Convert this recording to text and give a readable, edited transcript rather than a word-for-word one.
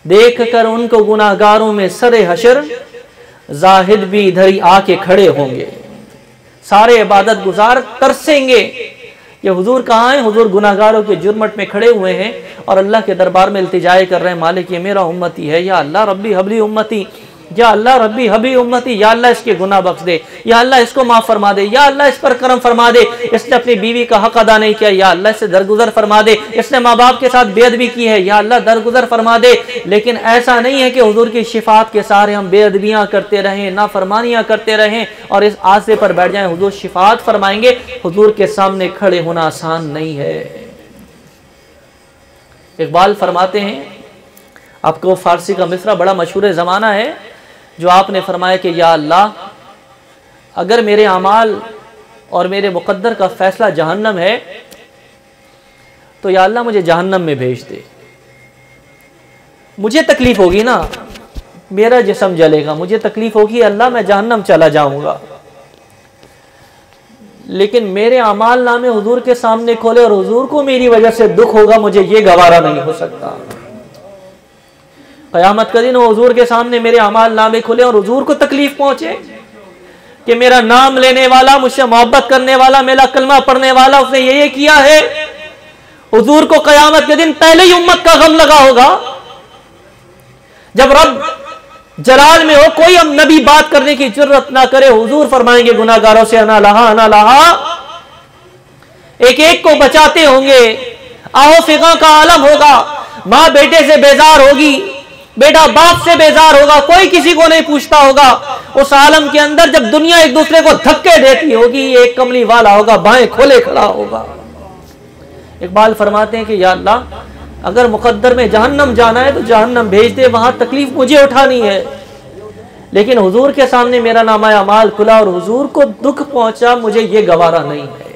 देख कर उनको गुनाहगारों में सरे हशर जाहिद भी इधर ही आके खड़े होंगे। सारे इबादत गुजार तरसेंगे कि हुजूर कहाँ हैं। हुजूर गुनाहगारों के जुर्मट में खड़े हुए हैं और अल्लाह के दरबार में इल्तिजाए कर रहे हैं, मालिक ये मेरा उम्मती है, या अल्लाह रब्बी हबली उम्मती, या अल्लाह रब्बी हबी उम्मती, या अल्लाह इसके गुनाह बख्श दे, या अल्लाह इसको माफ़ फरमा दे, या अल्लाह इस पर करम फरमा दे, इसने अपनी बीवी का हक अदा नहीं किया, या अल्लाह इससे दरगुजर फरमा दे, इसने माँ बाप के साथ बेअदबी की है, या अल्लाह दरगुजर फरमा दे। लेकिन ऐसा नहीं है कि हुजूर की शिफात के सारे हम बेअदबियाँ करते रहें, नाफरमानियाँ करते रहें और इस आसे पर बैठ जाएँ। हुजूर शिफात फरमाएंगे। हुजूर के सामने खड़े होना आसान नहीं है। इकबाल फरमाते हैं, आपको फारसी का मिसरा बड़ा मशहूर ज़माना है, जो आपने फरमाया कि या अल्लाह, अगर मेरे अमाल और मेरे मुकद्दर का फैसला जहन्नम है तो या अल्लाह मुझे जहन्नम में भेज दे। मुझे तकलीफ होगी ना, मेरा जिस्म जलेगा, मुझे तकलीफ होगी अल्लाह, मैं जहन्नम चला जाऊंगा, लेकिन मेरे अमाल नामे हुजूर के सामने खोले और हुजूर को मेरी वजह से दुख होगा, मुझे ये गवारा नहीं हो सकता। क़यामत का दिन हुजूर के सामने मेरे अमाल नामे खुले और हुजूर को तकलीफ पहुंचे कि मेरा नाम लेने वाला, मुझसे मोहब्बत करने वाला, मेरा कलमा पढ़ने वाला, उसने ये किया है। हुजूर को क़यामत के दिन पहले ही उम्मत का गम लगा होगा। जब रब जलाल में हो, कोई हम नबी बात करने की जरूरत ना करे, हुजूर फरमाएंगे गुनाहगारों से अना लहा अना लहा, एक एक को बचाते होंगे। आओ फिगा का आलम होगा, माँ बेटे से बेजार होगी, बेटा बाप से बेजार होगा, कोई किसी को नहीं पूछता होगा। उस आलम के अंदर जब दुनिया एक दूसरे को धक्के देती होगी, एक कमली वाला होगा, बाएं खोले खड़ा होगा। इकबाल फरमाते हैं कि या अल्लाह, अगर मुकद्दर में जहन्नम जाना है तो जहन्नम भेज दे, वहां तकलीफ मुझे उठानी है, लेकिन हुजूर के सामने मेरा नामा अमाल खुला और हुजूर को दुख पहुंचा, मुझे ये गवारा नहीं है।